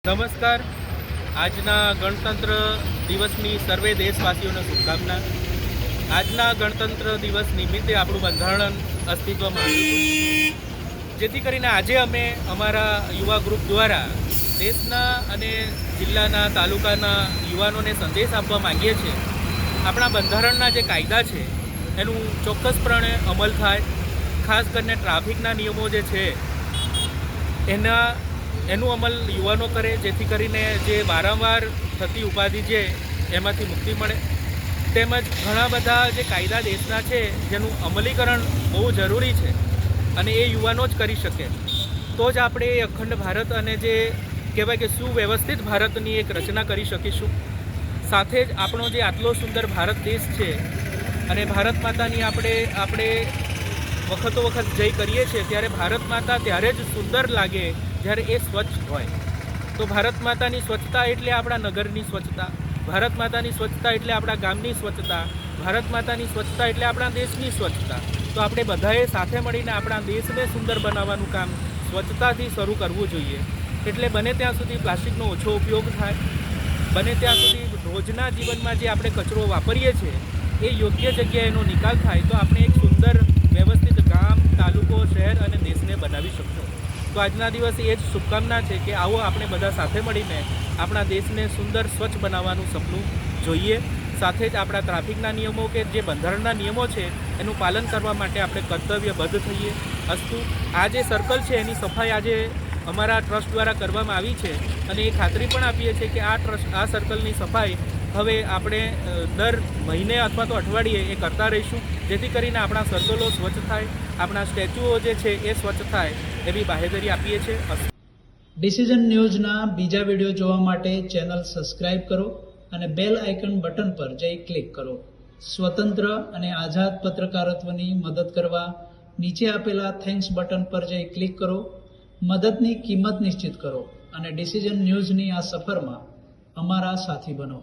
નમસ્કાર. આજના ગણતંત્ર દિવસની સર્વે દેશવાસીઓને શુભકામના. આજના ગણતંત્ર દિવસ નિમિત્તે આપણું બંધારણ અસ્તિત્વમાં આવ્યું, જેથી કરીને આજે અમે અમારા યુવા ગ્રુપ દ્વારા દેશના અને જિલ્લાના તાલુકાના યુવાનોને સંદેશ આપવા માંગીએ છીએ. આપણા બંધારણના જે કાયદા છે એનું ચોક્કસપણે અમલ થાય. ખાસ કરીને ટ્રાફિકના નિયમો જે છે એનું અમલ યુવાનો કરે, જેથી કરીને જે વારંવાર થતી ઉપાધિ છે એમાંથી મુક્તિ મળે. તેમજ ઘણા બધા જે કાયદા દેશના છે જેનું અમલીકરણ બહુ જરૂરી છે અને એ યુવાનો જ કરી શકે, તો જ આપણે એ અખંડ ભારત અને જે કહેવાય કે સુવ્યવસ્થિત ભારતની એક રચના કરી શકીશું. સાથે જ આપણો જે આટલો સુંદર ભારત દેશ છે અને ભારત માતાની આપણે વખતો વખત જય કરીએ છીએ, ત્યારે ભારત માતા ત્યારે જ સુંદર લાગે જ્યારે એ સ્વચ્છ હોય. તો ભારત માતાની સ્વચ્છતા એટલે આપણા નગરની સ્વચ્છતા, ભારત માતાની સ્વચ્છતા એટલે આપણા ગામની સ્વચ્છતા, ભારત માતાની સ્વચ્છતા એટલે આપણા દેશની સ્વચ્છતા. તો આપણે બધાએ સાથે મળીને આપણા દેશને સુંદર બનાવવાનું કામ સ્વચ્છતાથી શરૂ કરવું જોઈએ. એટલે બને ત્યાં સુધી પ્લાસ્ટિકનો ઓછો ઉપયોગ થાય, બને ત્યાં સુધી રોજના જીવનમાં જે આપણે કચરો વાપરીએ છીએ એ યોગ્ય જગ્યાએ એનો નિકાલ થાય તો આપણે એક સુંદર વ્યવસ્થિત ગામ, તાલુકો, શહેર અને દેશને બનાવી શકશું. તો આજના દિવસે એ જ શુભકામના છે કે આવો આપણે બધા સાથે મળીને આપણા દેશને સુંદર સ્વચ્છ બનાવવાનું સપનું જોઈએ. સાથે જ આપણા ટ્રાફિકના નિયમો કે જે બંધારણના નિયમો છે એનું પાલન કરવા માટે આપણે કર્તવ્યબદ્ધ થઈએ. અસ્તુ આ જે સર્કલ છે એની સફાઈ આજે અમારા ટ્રસ્ટ દ્વારા કરવામાં આવી છે અને એ ખાતરી પણ આપીએ છીએ કે આ સર્કલની સફાઈ હવે આપણે દર મહિને અથવા તો અઠવાડિયે એ કરતા રહીશું, જેથી કરીને આપણા સર્કલો સ્વચ્છ થાય, આપણા સ્ટેચ્યુઓ જે છે એ સ્વચ્છ થાય એવી બાહેધરી આપીએ છીએ. ડિસિઝન ન્યૂઝના બીજા વિડીયો જોવા માટે ચેનલ સબસ્ક્રાઇબ કરો અને બેલ આઇકન બટન પર જઈ ક્લિક કરો. સ્વતંત્ર અને આઝાદ પત્રકારત્વની મદદ કરવા નીચે આપેલા થેન્ક્સ બટન પર જઈ ક્લિક કરો. મદદની કિંમત નિશ્ચિત કરો અને ડિસિઝન ન્યૂઝની આ સફરમાં અમારા સાથી બનો.